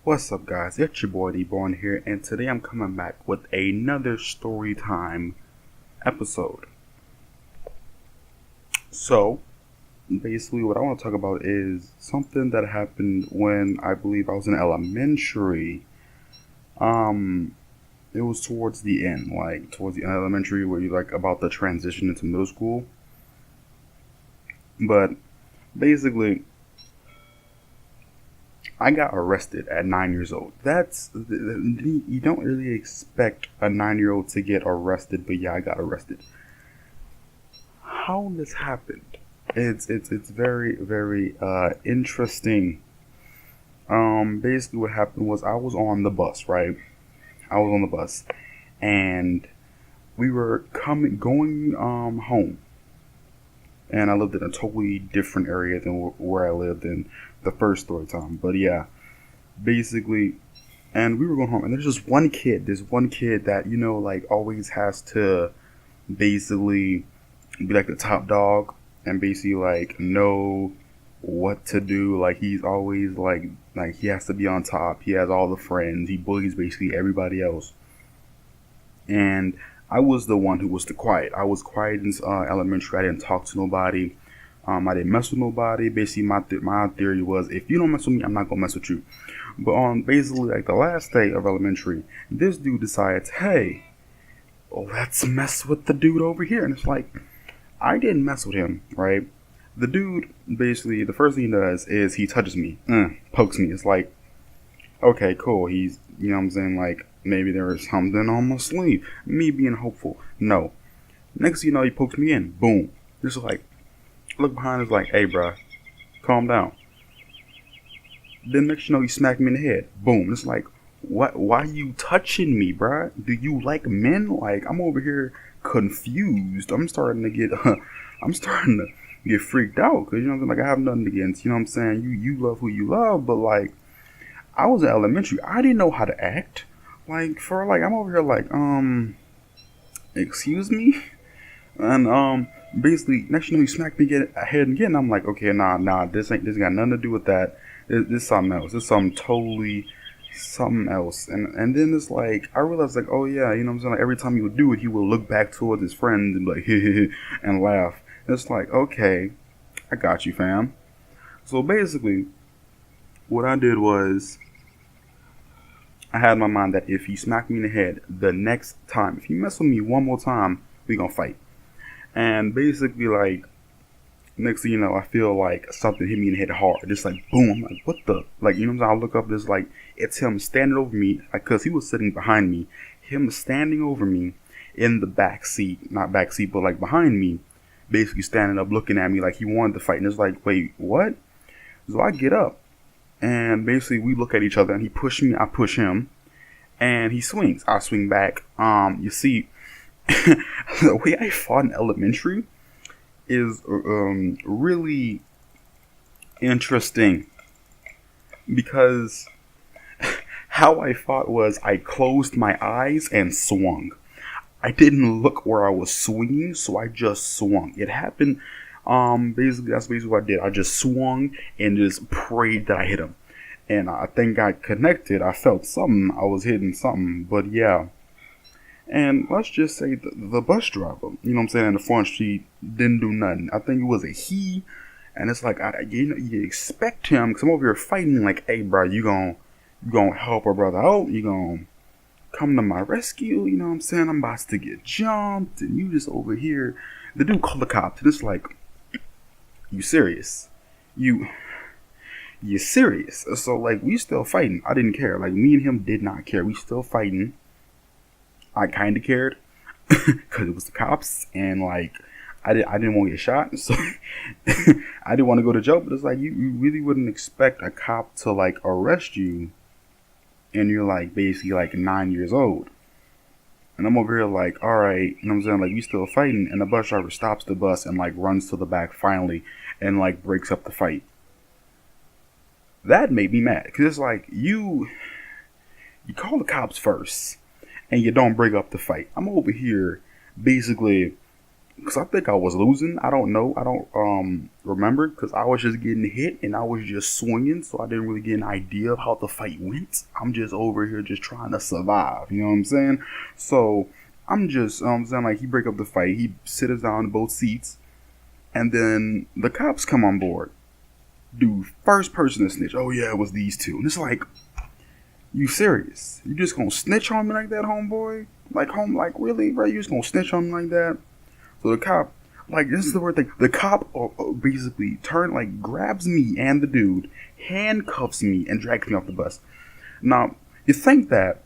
What's up, guys? It's your boy Old+Dborn here, and today I'm coming back with another story time episode. So, basically, what I want to talk about is something that happened when I believe I was in elementary. It was towards the end, towards the end of elementary, where you about the transition into middle school. But basically, I got arrested at 9 years old. You don't really expect a 9-year-old to get arrested, but yeah, I got arrested. How this happened? It's very very interesting. Basically, what happened was I was on the bus, right? I was on the bus, and we were going home. And I lived in a totally different area than where I lived in the first story time. But yeah, basically, and we were going home, and there's this one kid that, always has to basically be like the top dog and basically know what to do. He's always he has to be on top. He has all the friends. He bullies basically everybody else. And I was the one who was the quiet. I was quiet in elementary. I didn't talk to nobody. I didn't mess with nobody. Basically, my theory was, if you don't mess with me, I'm not gonna mess with you. But on basically the last day of elementary, this dude decides, hey, let's mess with the dude over here. And it's I didn't mess with him, right? The dude basically, the first thing he does is he touches me, pokes me. It's okay, cool. He's, you know what I'm saying, maybe there is something on my sleeve. Me being hopeful. No. Next thing you know, he pokes me in. Boom. Just look behind us hey, bruh, calm down. Then next you know, he smacked me in the head. Boom. It's what? Why you touching me, bruh? Do you like men? I'm over here confused. I'm starting to get freaked out. Because, you know what I'm saying, I have nothing against, you know what I'm saying, you love who you love. But, I was in elementary. I didn't know how to act. I'm over here excuse me? And, basically, next you know, he smacked me ahead again. I'm okay, nah, this got nothing to do with that. This something else. This something else. And then it's I realized, oh yeah, you know what I'm saying, every time he would do it, he would look back towards his friends and be and laugh. It's okay, I got you, fam. So basically, what I did was, I had in my mind that if he smacked me in the head the next time, if he mess with me one more time, we gonna fight. And basically, next thing you know, I feel something hit me in the head hard. Just boom. I'm what the? You know what I'm saying? I look up, this it's him standing over me, cause he was sitting behind me. Him standing over me in the back seat, not back seat, but behind me, basically standing up, looking at me like he wanted to fight. And it's wait, what? So I get up. And basically, we look at each other, and he pushed me, I push him, and he swings. I swing back. You see, the way I fought in elementary is really interesting, because how I fought was I closed my eyes and swung. I didn't look where I was swinging, so I just swung. It happened. Basically, that's basically what I did. I just swung and just prayed that I hit him. And I think I connected. I felt something. I was hitting something. But yeah. And let's just say the bus driver, you know what I'm saying, in the front seat didn't do nothing. I think it was a he. And it's you expect him, because I'm over here fighting hey, bro, you gonna help our brother out? You gonna come to my rescue? You know what I'm saying? I'm about to get jumped. And you just over here. The dude called the cops. And it's you serious? You serious? So we still fighting. I didn't care. Me and him did not care. We still fighting. I kind of cared because it was the cops, and I didn't want to get shot, so I didn't want to go to jail. But it's you really wouldn't expect a cop to arrest you, and you're basically 9 years old. And I'm over here all right, you know what I'm saying, we still fighting, and the bus driver stops the bus and runs to the back finally, and breaks up the fight. That made me mad, because it's you call the cops first, and you don't break up the fight. I'm over here basically because I think I was losing. I don't know. I don't remember, because I was just getting hit and I was just swinging, so I didn't really get an idea of how the fight went. I'm just over here just trying to survive. You know what I'm saying? So I'm just saying, like, he break up the fight. He sit us down in both seats, and then the cops come on board. Dude, first person to snitch. Oh yeah, it was these two. And it's like, you serious? You just gonna snitch on me like that, homeboy? Like really, bro? You just gonna snitch on me like that? So the cop, like, this is the word thing. The cop basically grabs me and the dude, handcuffs me, and drags me off the bus. Now, you think that,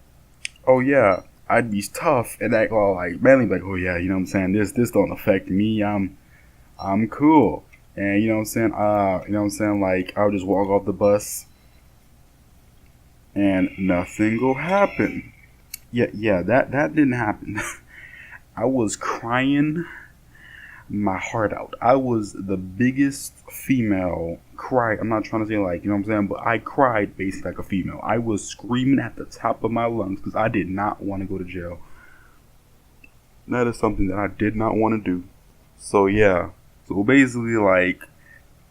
oh yeah, I'd be tough and act all like manly, like, oh yeah, you know what I'm saying? This don't affect me. I'm cool. And you know what I'm saying? You know what I'm saying? Like, I'll just walk off the bus and nothing will happen. Yeah, that didn't happen. I was crying my heart out. I was the biggest female cry. I'm not trying to say, like, you know what I'm saying, but I cried basically like a female. I was screaming at the top of my lungs because I did not want to go to jail. That is something that I did not want to do. So yeah. So basically, like,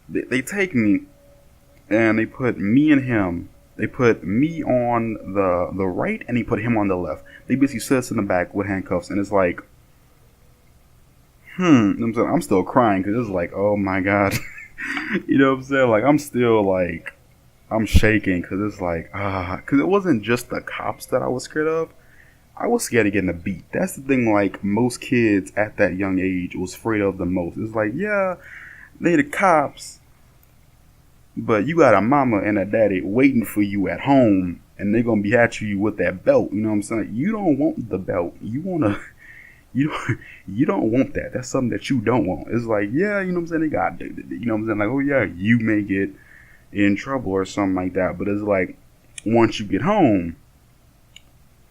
they take me and they put me and him. They put me on the right and they put him on the left. They basically sit us in the back with handcuffs, and it's like, I'm still crying because it's like, oh my god. You know what I'm saying? Like, I'm still like, I'm shaking because it's like, because it wasn't just the cops that I was scared of. I was scared of getting a beat. That's the thing, like, most kids at that young age was afraid of the most. It's like, yeah, they the cops, but you got a mama and a daddy waiting for you at home, and they're gonna be at you with that belt. You know what I'm saying? You don't want the belt. You wanna, you don't want that. That's something that you don't want. It's like, yeah, you know what I'm saying? They got, you know what I'm saying? Like, oh yeah, you may get in trouble or something like that. But it's like, once you get home,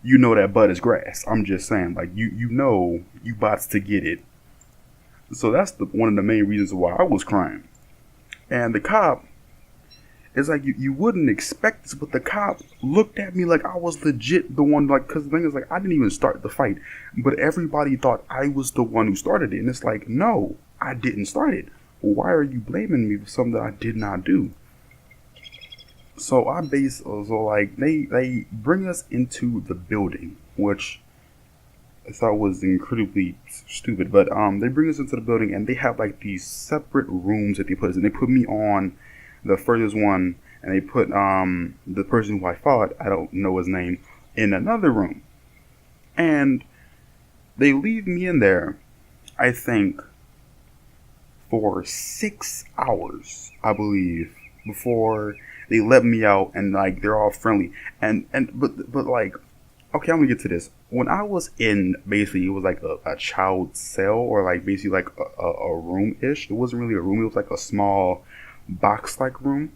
you know that butt is grass. I'm just saying, like, you know you bots to get it. So that's one of the main reasons why I was crying. And the cop, it's like, you wouldn't expect this, but the cop looked at me like I was legit the one, like, because the thing is, like, I didn't even start the fight, but everybody thought I was the one who started it. And it's like, no, I didn't start it. Why are you blaming me for something that I did not do? So they bring us into the building, which I thought was incredibly stupid. But they bring us into the building, and they have like these separate rooms that they put us in. They put me on the furthest one, and they put the person who I fought, I don't know his name, in another room. And they leave me in there, I think, for 6 hours, I believe, before they let me out, and like they're all friendly. But like, okay, I'm gonna get to this. When I was in, basically, it was like a child cell, or like basically like a room-ish. It wasn't really a room, it was like a small box-like room.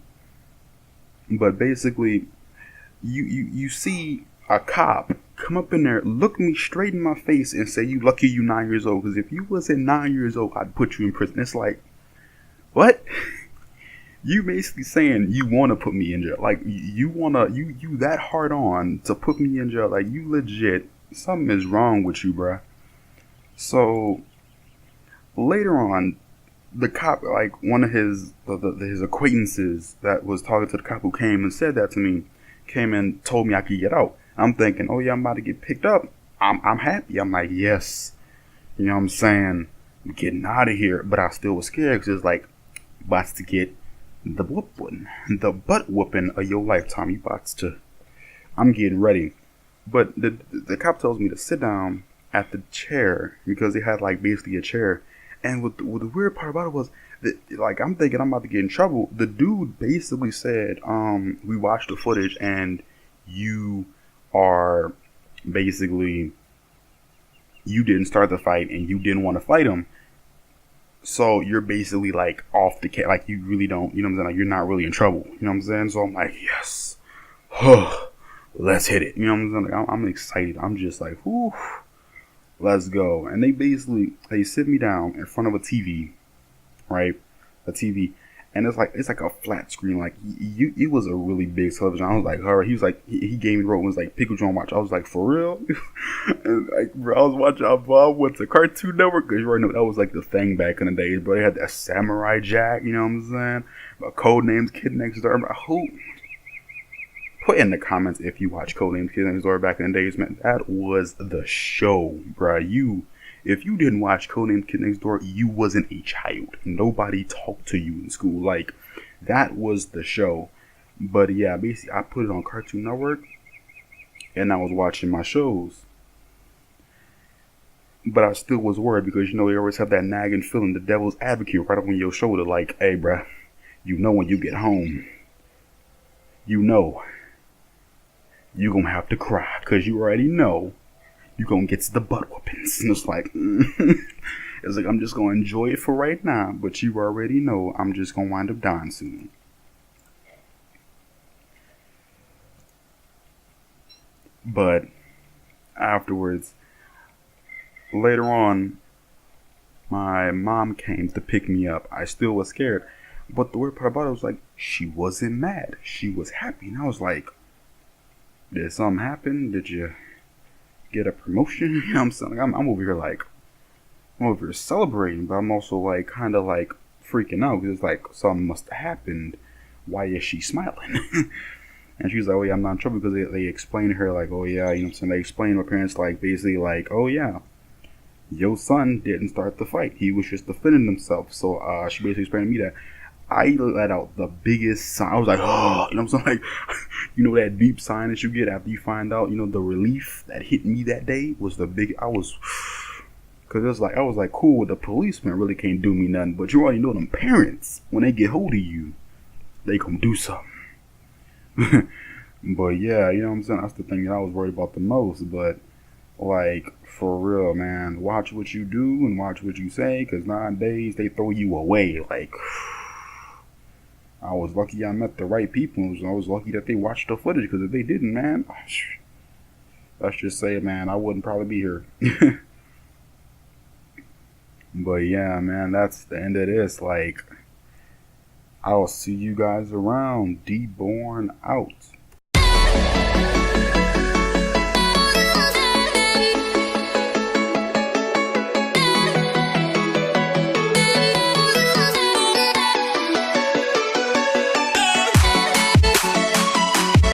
But basically, you see a cop come up in there, look me straight in my face, and say, "You lucky you 9 years old, because if you wasn't 9 years old, I'd put you in prison." It's like, what? You basically saying you want to put me in jail. Like, you that hard on to put me in jail. Like, you legit, something is wrong with you, bruh. So later on, the cop, like, one of his acquaintances that was talking to the cop who came and said that to me, came and told me I could get out. I'm thinking, oh yeah, I'm about to get picked up. I'm happy. I'm like, yes, you know what I'm saying, I'm getting out of here. But I still was scared, because it's like, about to get the butt whooping of your lifetime. You about to, I'm getting ready. But the cop tells me to sit down at the chair, because they had like basically a chair. And what the weird part about it was that, like, I'm thinking I'm about to get in trouble. The dude basically said, we watched the footage, and you are basically, you didn't start the fight and you didn't want to fight him. So you're basically like off the case, like you really don't, you know what I'm saying? Like, you're not really in trouble, you know what I'm saying? So I'm like, yes, let's hit it, you know what I'm saying? Like, I'm excited. I'm just like, whoo, let's go. And they sit me down in front of a TV, right? A TV, and it's like a flat screen. Like it was a really big television. I was like, all right. He was like, he gave me the rope. Was like, pick what you want to watch. I was like, for real? And like, bro, I was watching. I went to Cartoon Network because you already know that was like the thing back in the days. Bro, they had that Samurai Jack. You know what I'm saying? But Code Names Kid Next Door. Who? Put in the comments if you watch Code Names Kid Next Door back in the days, man. That was the show, bro. If you didn't watch Code Names Kid Next Door, you wasn't a child. Nobody talked to you in school. Like, that was the show. But yeah, basically, I put it on Cartoon Network, and I was watching my shows. But I still was worried because, you know, they always have that nagging feeling, the devil's advocate right up on your shoulder. Like, hey, bruh, you know when you get home, you know you gonna have to cry because you already know you gonna get to the butt whoopings. And it's like, it's like, I'm just gonna enjoy it for right now, but you already know I'm just gonna wind up dying soon. But afterwards, later on, my mom came to pick me up. I still was scared, but the weird part about it was like, she wasn't mad, she was happy. And I was like, did something happen? Did you get a promotion? You know what I'm saying? Like, I'm over here like, I'm over here celebrating, but I'm also like kind of like freaking out because it's like something must have happened. Why is she smiling? And she's like, oh yeah, I'm not in trouble, because they explain to her like, oh yeah, you know what I'm saying? They explain to my parents like basically like, oh yeah, your son didn't start the fight. He was just defending himself. So she basically explained to me that I let out the biggest sigh. I was like, oh, you know what I'm saying? Like, you know that deep sign that you get after you find out, you know, the relief that hit me that day was the big, because it was like, I was like, cool, the policeman really can't do me nothing. But you already know them parents, when they get hold of you, they gonna do something. But yeah, you know what I'm saying? That's the thing that I was worried about the most. But like, for real, man, watch what you do and watch what you say, because nowadays they throw you away. Like, I was lucky I met the right people. I was lucky that they watched the footage, because if they didn't, man, let's just say, man, I wouldn't probably be here. But yeah, man, that's the end of this. Like, I'll see you guys around. D-Born out.